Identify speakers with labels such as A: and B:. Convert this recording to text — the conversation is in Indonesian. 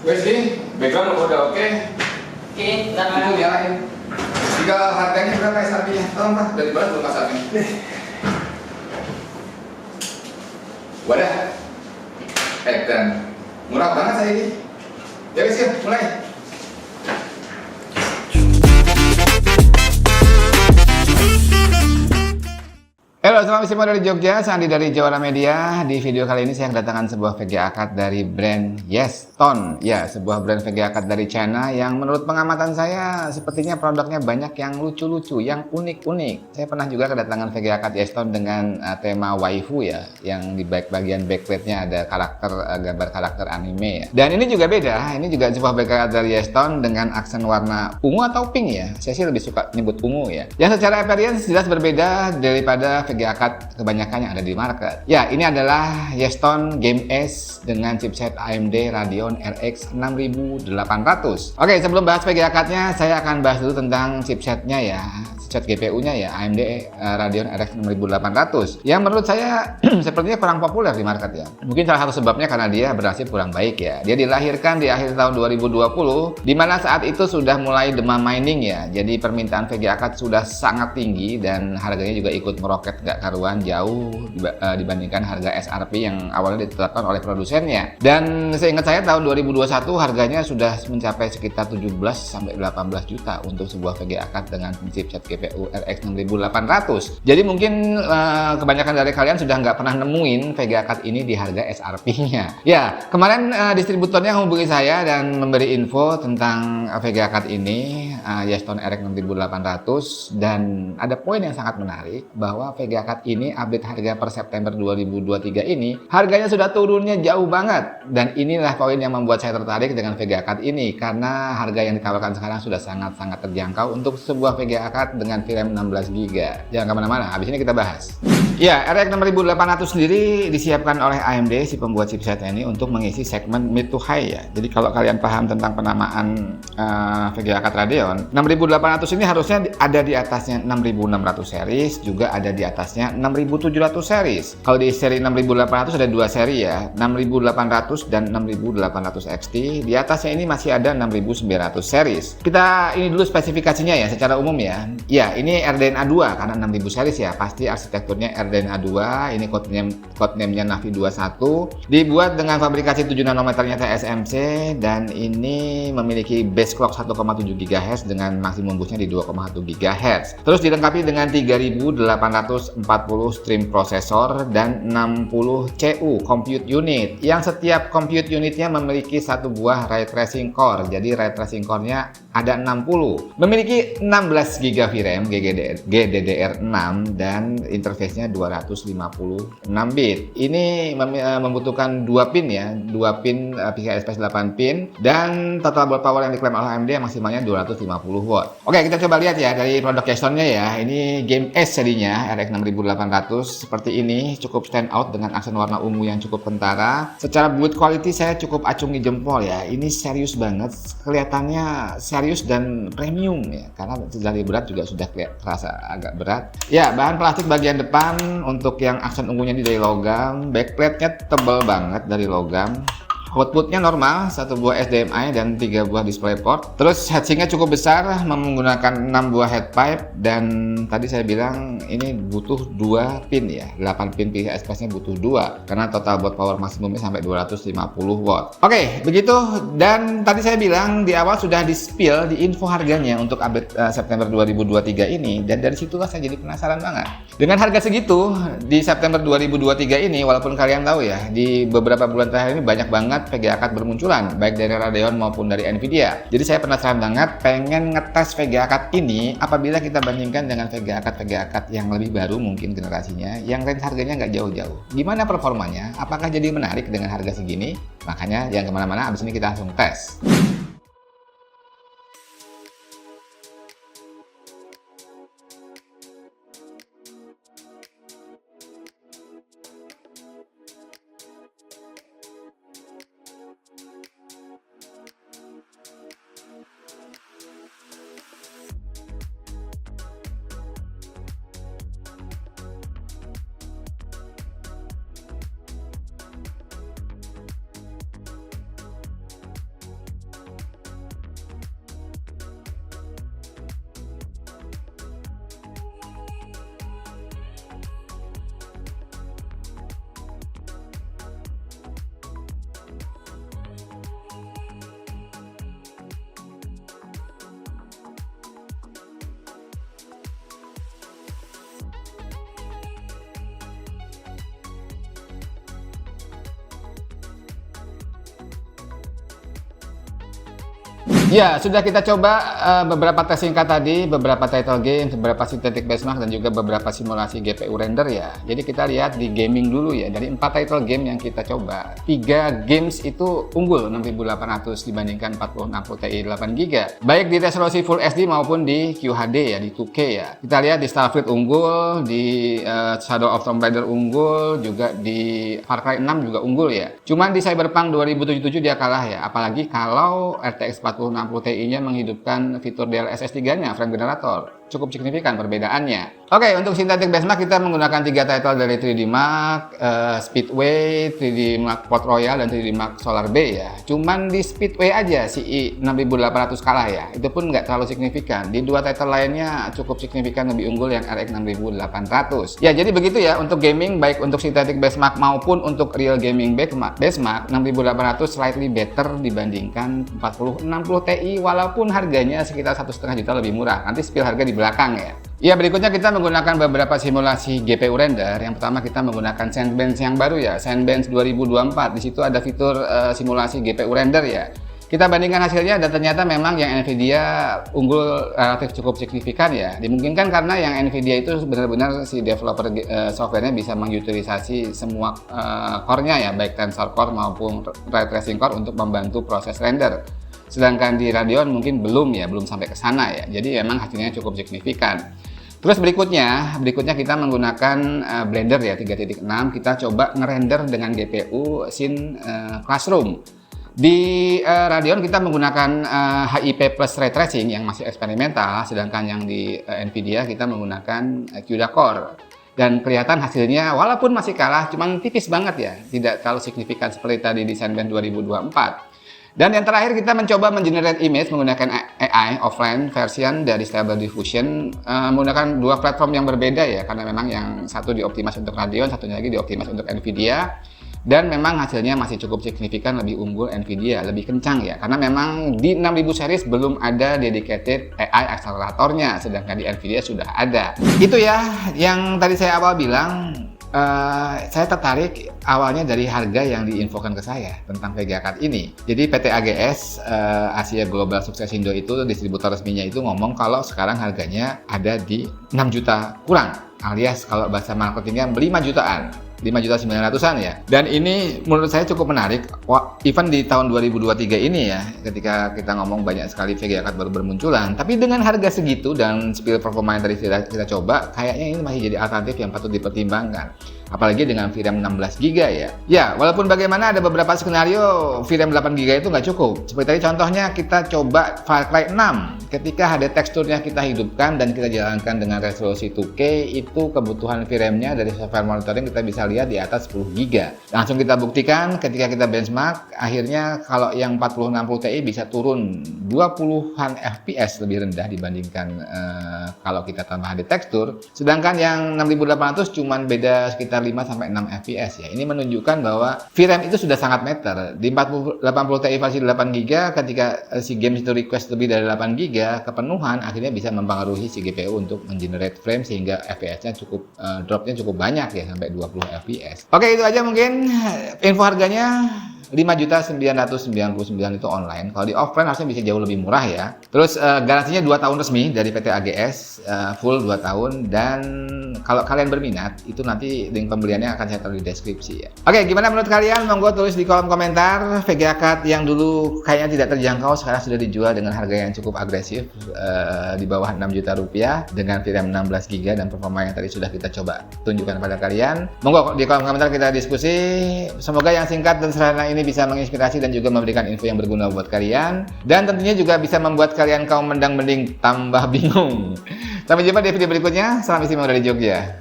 A: Wes nih, background udah oke.
B: Oke,
A: Itu
B: sekarang
A: nyalain. Tinggal harganya berapa SRP-nya? Tolong Pak, dari mana belum pasarnya? Wadah. Dan murah banget saya ini. Ya wes ya, mulai. Halo, selamat siang dari Jogja, Sandi dari Jawara Media. Di video kali ini saya kedatangan sebuah VGA card dari brand Yeston. Ya, sebuah brand VGA card dari China yang menurut pengamatan saya sepertinya produknya banyak yang lucu-lucu, yang unik-unik. Saya pernah juga kedatangan VGA card Yeston dengan tema waifu ya, yang di bagian backplate-nya ada gambar karakter anime ya. Dan ini juga beda, ini juga sebuah VGA card dari Yeston dengan aksen warna ungu atau pink ya. Saya sih lebih suka nyebut ungu ya. Yang secara appearance jelas berbeda daripada VGA card kebanyakan yang ada di market. Ya, ini adalah Yeston Game S dengan chipset AMD Radeon RX 6800. Oke, sebelum bahas VGA card-nya, saya akan bahas dulu tentang chipsetnya ya. Chipset GPU-nya ya, AMD Radeon RX 6800. Yang menurut saya sepertinya kurang populer di market ya. Mungkin salah satu sebabnya karena dia bernasib kurang baik ya. Dia dilahirkan di akhir tahun 2020, di mana saat itu sudah mulai demam mining ya. Jadi permintaan VGA card sudah sangat tinggi dan harganya juga ikut meroket nggak karuan jauh dibandingkan harga SRP yang awalnya ditetapkan oleh produsennya. Dan seingat saya tahun 2021 harganya sudah mencapai sekitar 17 sampai 18 juta untuk sebuah VGA card dengan chipset GPU RX 6800. Jadi mungkin kebanyakan dari kalian sudah nggak pernah nemuin VGA card ini di harga SRP-nya. Ya, kemarin distributornya hubungi saya dan memberi info tentang VGA card ini, Yeston RX 6800, dan ada poin yang sangat menarik bahwa VGA card ini update harga per September 2023 ini harganya sudah turunnya jauh banget, dan inilah poin yang membuat saya tertarik dengan VGA card ini karena harga yang ditawarkan sekarang sudah sangat-sangat terjangkau untuk sebuah VGA card dengan VRAM 16GB. Jangan kemana-mana, habis ini kita bahas. Ya, RX 6800 sendiri disiapkan oleh AMD, si pembuat chipsetnya ini, untuk mengisi segmen mid to high ya. Jadi kalau kalian paham tentang penamaan VGA card Radeon, 6800 ini harusnya ada di atasnya 6600 series, juga ada di atasnya 6700 series. Kalau di seri 6800 ada dua seri ya, 6800 dan 6800 XT. Di atasnya ini masih ada 6900 series. Kita ini dulu spesifikasinya ya secara umum ya. Ya, ini RDNA 2 karena 6000 series ya, pasti arsitekturnya RDNA 2. Ini codename-nya Navi 21. Dibuat dengan fabrikasi 7 nanometernya TSMC dan ini memiliki base clock 1,7 GHz dengan maksimum boostnya di 2,1 GHz. Terus dilengkapi dengan 3840 stream prosesor dan 60 CU compute unit, yang setiap compute unitnya memiliki satu buah ray tracing core. Jadi ray tracing core-nya ada 60, memiliki 16 GB VRAM GDDR6 dan interface-nya 256 bit. Ini membutuhkan 2 pin ya, 2 pin PCI Express 8 pin, dan total board power yang diklaim oleh AMD maksimalnya 250 watt. Oke, kita coba lihat ya dari produk Yestonnya ya. Ini Game S serinya RX 6800 seperti ini, cukup stand out dengan aksen warna ungu yang cukup kentara. Secara build quality saya cukup acungi jempol ya. Ini serius banget, kelihatannya serius dan premium ya, karena dari berat juga sudah terasa agak berat. Ya, bahan plastik bagian depan untuk yang aksen ungunya ini dari logam, backplate-nya tebal banget dari logam. Outputnya normal, satu buah HDMI dan 3 buah DisplayPort. Terus heatsinknya cukup besar, menggunakan 6 buah headpipe, dan tadi saya bilang ini butuh 2 pin ya, 8 pin PCI Express-nya butuh 2 karena total board power maksimumnya sampai 250 watt. Oke, begitu. Dan tadi saya bilang di awal sudah di-spill di info harganya untuk update September 2023 ini, dan dari situlah saya jadi penasaran banget. Dengan harga segitu di September 2023 ini, walaupun kalian tahu ya, di beberapa bulan terakhir ini banyak banget VGA card bermunculan, baik dari Radeon maupun dari Nvidia. Jadi saya penasaran banget, pengen ngetes VGA card ini apabila kita bandingkan dengan VGA card yang lebih baru mungkin generasinya, yang range harganya nggak jauh-jauh. Gimana performanya? Apakah jadi menarik dengan harga segini? Makanya jangan kemana-mana, abis ini kita langsung tes. Ya, sudah kita coba beberapa tes singkat tadi, beberapa title game, beberapa synthetic benchmark, dan juga beberapa simulasi GPU render ya. Jadi kita lihat di gaming dulu ya. Dari 4 title game yang kita coba, 3 games itu unggul 6800 dibandingkan 4060 Ti 8GB. Baik di resolusi Full HD maupun di QHD ya, di 2K ya. Kita lihat di Starfield unggul, di Shadow of Tomb Raider unggul, juga di Far Cry 6 juga unggul ya. Cuman di Cyberpunk 2077 dia kalah ya. Apalagi kalau RTX 4060 Ti-nya menghidupkan fitur DLSS 3-nya, frame generator. Cukup signifikan perbedaannya. Oke, untuk synthetic benchmark kita menggunakan 3 title dari 3D Mark, Speedway, 3D Mark Port Royal, dan 3D Mark Solar Bay ya. Cuman di Speedway aja CI 6800 kalah ya. Itu pun nggak terlalu signifikan. Di 2 title lainnya cukup signifikan lebih unggul yang RX 6800. Ya, jadi begitu ya untuk gaming, baik untuk synthetic benchmark maupun untuk real gaming benchmark 6800 slightly better dibandingkan 4060 Ti, walaupun harganya sekitar 1,5 juta lebih murah. Nanti spill harga di belakang ya. Ya, berikutnya kita menggunakan beberapa simulasi GPU render. Yang pertama kita menggunakan Sandbench yang baru ya, Sandbench 2024. Di situ ada fitur simulasi GPU render ya. Kita bandingkan hasilnya dan ternyata memang yang Nvidia unggul relatif cukup signifikan ya. Dimungkinkan karena yang Nvidia itu benar-benar si developer softwarenya bisa mengutilisasi semua core-nya ya, baik tensor core maupun ray tracing core untuk membantu proses render. Sedangkan di Radeon mungkin belum ya, belum sampai ke sana ya. Jadi memang hasilnya cukup signifikan. Terus berikutnya kita menggunakan Blender ya 3.6. Kita coba ngerender dengan GPU Scene Classroom. Di Radeon kita menggunakan HIP plus Ray Tracing yang masih eksperimental, sedangkan yang di Nvidia kita menggunakan CUDA Core. Dan kelihatan hasilnya walaupun masih kalah, cuman tipis banget ya, tidak terlalu signifikan seperti tadi di Sandbench 2024. Dan yang terakhir kita mencoba mengenerate image menggunakan AI offline version dari Stable Diffusion, menggunakan 2 platform yang berbeda ya, karena memang yang satu dioptimasi untuk Radeon, satunya lagi dioptimasi untuk Nvidia. Dan memang hasilnya masih cukup signifikan lebih unggul Nvidia, lebih kencang ya, karena memang di 6000 series belum ada dedicated AI akseleratornya, sedangkan di Nvidia sudah ada. Itu ya yang tadi saya awal bilang. Saya tertarik awalnya dari harga yang diinfokan ke saya tentang VGA Card ini. Jadi PT AGS Asia Global Sukses Indo itu distributor resminya itu ngomong kalau sekarang harganya ada di 6 juta kurang, alias kalau bahasa marketingnya 5 jutaan. 5.900.000-an ya. Dan ini menurut saya cukup menarik. Wah, even di tahun 2023 ini ya, ketika kita ngomong banyak sekali VGA Card baru bermunculan, tapi dengan harga segitu dan spill performa yang tadi kita coba, kayaknya ini masih jadi alternatif yang patut dipertimbangkan. Apalagi dengan VRAM 16GB ya. Ya, walaupun bagaimana ada beberapa skenario VRAM 8GB itu nggak cukup. Seperti tadi contohnya kita coba Far Cry 6. Ketika HD teksturnya kita hidupkan dan kita jalankan dengan resolusi 2K, itu kebutuhan VRAM-nya dari software monitoring kita bisa lihat di atas 10GB. Langsung kita buktikan ketika kita benchmark, akhirnya kalau yang 4060 Ti bisa turun 20-an FPS lebih rendah dibandingkan kalau kita tambah HD tekstur. Sedangkan yang 6800 cuman beda sekitar 5-6 FPS ya. Ini menunjukkan bahwa VRAM itu sudah sangat meter. Di 80 Ti versi 8GB ketika si game itu request lebih dari 8GB, kepenuhan akhirnya bisa mempengaruhi si GPU untuk mengenerate frame sehingga FPS-nya cukup dropnya cukup banyak ya, sampai 20 FPS. Oke, itu aja mungkin info harganya. 5.999 itu online. Kalau di offline harusnya bisa jauh lebih murah ya. Terus garansinya 2 tahun resmi dari PT AGS, full 2 tahun. Dan kalau kalian berminat, itu nanti link pembeliannya akan saya taruh di deskripsi ya. Oke, gimana menurut kalian? Monggo tulis di kolom komentar. VGA Card yang dulu kayaknya tidak terjangkau sekarang sudah dijual dengan harga yang cukup agresif, di bawah 6 juta rupiah dengan VRAM 16GB dan performa yang tadi sudah kita coba tunjukkan pada kalian. Monggo di kolom komentar kita diskusi. Semoga yang singkat dan sederhana ini bisa menginspirasi dan juga memberikan info yang berguna buat kalian, dan tentunya juga bisa membuat kalian kaum mendang-mending tambah bingung. Sampai jumpa di video berikutnya. Salam istimewa dari Jogja.